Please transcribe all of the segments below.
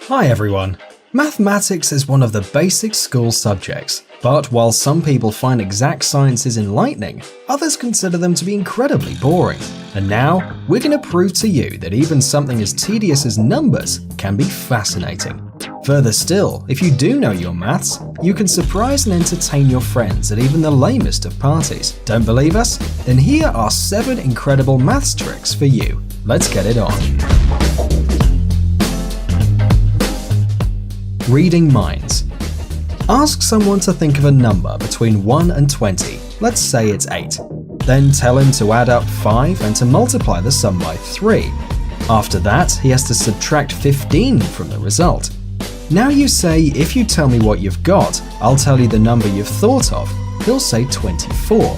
Hi everyone! Mathematics is one of the basic school subjects, but while some people find exact sciences enlightening, others consider them to be incredibly boring. And now, we're going to prove to you that even something as tedious as numbers can be fascinating. Further still, if you do know your maths, you can surprise and entertain your friends at even the lamest of parties. Don't believe us? Then here are 7 incredible maths tricks for you. Let's get it on. Reading minds. Ask someone to think of a number between 1 and 20, let's say it's 8. Then tell him to add up 5 and to multiply the sum by 3. After that, he has to subtract 15 from the result. Now you say, if you tell me what you've got, I'll tell you the number you've thought of. He'll say 24.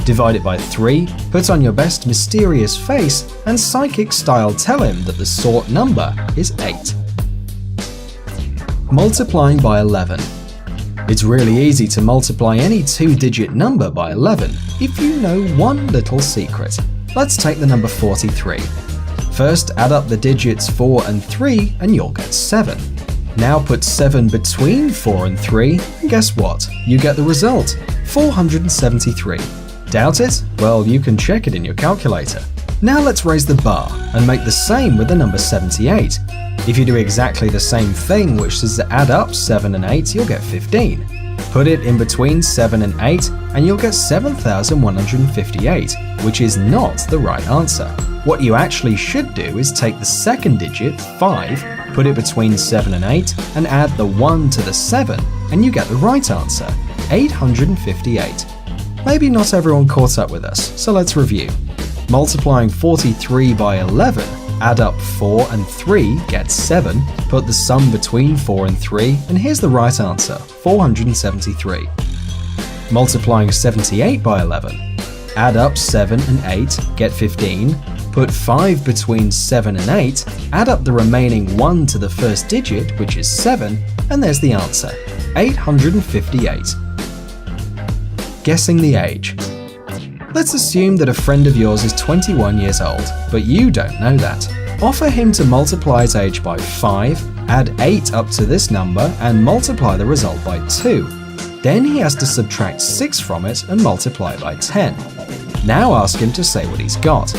Divide it by 3, put on your best mysterious face, and psychic style tell him that the sought number is 8. Multiplying by 11. It's really easy to multiply any 2-digit number by 11 if you know one little secret. Let's take the number 43. First, add up the digits 4 and 3 and you'll get 7. Now put 7 between 4 and 3 and guess what? You get the result, 473. Doubt it? Well, you can check it in your calculator. Now let's raise the bar and make the same with the number 78. If you do exactly the same thing, which is to add up 7 and 8, you'll get 15. Put it in between 7 and 8 and you'll get 7,158, which is not the right answer. What you actually should do is take the second digit, 5, put it between 7 and 8, and add the 1 to the 7, and you get the right answer, 858. Maybe not everyone caught up with us, so let's review. Multiplying 43 by 11, add up 4 and 3 gets 7, put the sum between 4 and 3, and here's the right answer, 473. Multiplying 78 by 11, add up 7 and 8, get 15, put 5 between 7 and 8, add up the remaining 1 to the first digit, which is 7, and there's the answer, 858. Guessing the age. Let's assume that a friend of yours is 21 years old, but you don't know that. Offer him to multiply his age by 5, add 8 up to this number, and multiply the result by 2. Then he has to subtract 6 from it and multiply by 10. Now ask him to say what he's got.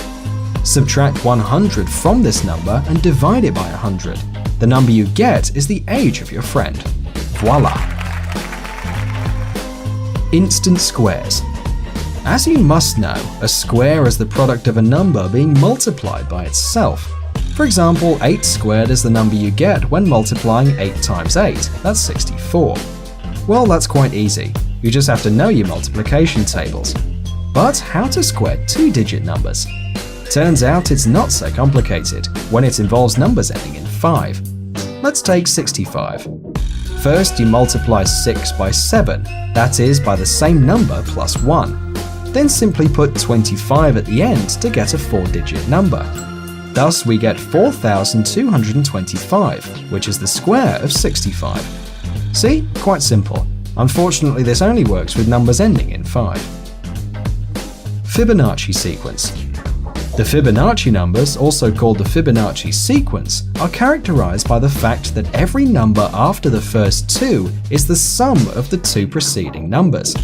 Subtract 100 from this number and divide it by 100. The number you get is the age of your friend. Voila! Instant squares. As you must know, a square is the product of a number being multiplied by itself. For example, 8 squared is the number you get when multiplying 8 times 8, that's 64. Well, that's quite easy, you just have to know your multiplication tables. But how to square 2-digit numbers? Turns out it's not so complicated when it involves numbers ending in 5. Let's take 65. First, you multiply 6 by 7, that is by the same number plus 1. Then simply put 25 at the end to get a 4-digit number. Thus we get 4,225, which is the square of 65. See? Quite simple. Unfortunately, this only works with numbers ending in 5. Fibonacci sequence. The Fibonacci numbers, also called the Fibonacci sequence, are characterized by the fact that every number after the first 2 is the sum of the 2 preceding numbers.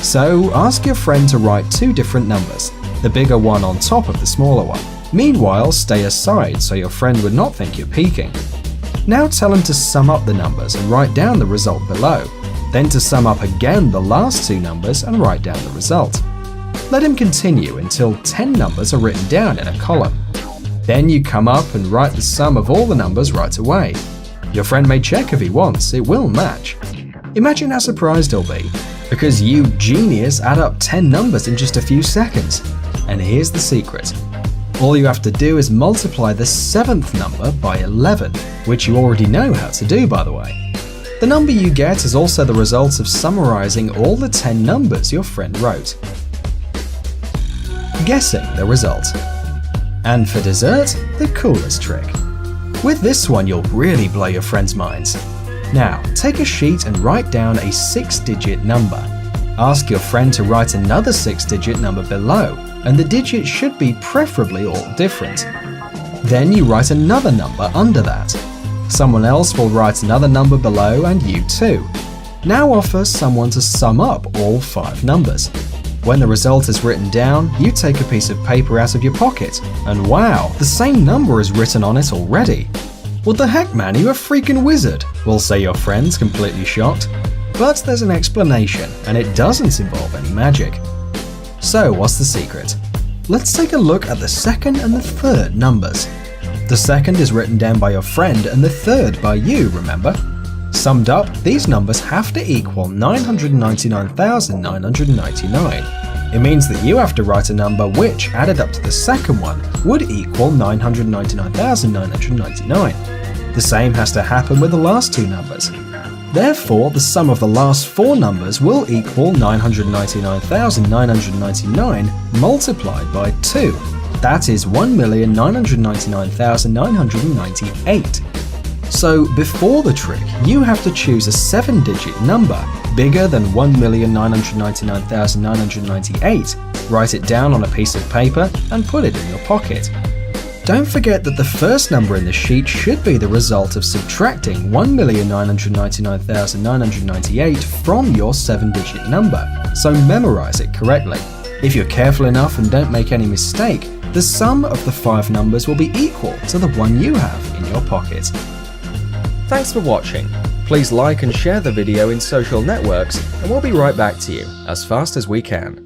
So ask your friend to write 2 different numbers, the bigger one on top of the smaller one. Meanwhile, stay aside so your friend would not think you're peeking. Now tell him to sum up the numbers and write down the result below, then to sum up again the last 2 numbers and write down the result. Let him continue until 10 numbers are written down in a column. Then you come up and write the sum of all the numbers right away. Your friend may check if he wants, it will match. Imagine how surprised he'll be, because you genius add up 10 numbers in just a few seconds. And here's the secret. All you have to do is multiply the 7th number by 11, which you already know how to do, by the way. The number you get is also the result of summarizing all the 10 numbers your friend wrote. Guessing the result. And for dessert, the coolest trick. With this one, you'll really blow your friends' minds. Now, take a sheet and write down a 6-digit number. Ask your friend to write another 6-digit number below, and the digits should be preferably all different. Then you write another number under that. Someone else will write another number below and you too. Now offer someone to sum up all 5 numbers. When the result is written down, you take a piece of paper out of your pocket, and wow, the same number is written on it already. What the heck, man, you a freaking wizard, will say your friends, completely shocked. But there's an explanation, and it doesn't involve any magic. So what's the secret? Let's take a look at the second and the third numbers. The second is written down by your friend and the third by you, remember? Summed up, these numbers have to equal 999,999. It means that you have to write a number which, added up to the second one, would equal 999,999. The same has to happen with the last 2 numbers. Therefore, the sum of the last 4 numbers will equal 999,999 multiplied by 2. That is 1,999,998. So, before the trick, you have to choose a 7-digit number bigger than 1,999,998, write it down on a piece of paper, and put it in your pocket. Don't forget that the first number in the sheet should be the result of subtracting 1,999,998 from your 7-digit number, so memorize it correctly. If you're careful enough and don't make any mistake, the sum of the 5 numbers will be equal to the one you have in your pocket. Thanks for watching. Please like and share the video in social networks, and we'll be right back to you as fast as we can.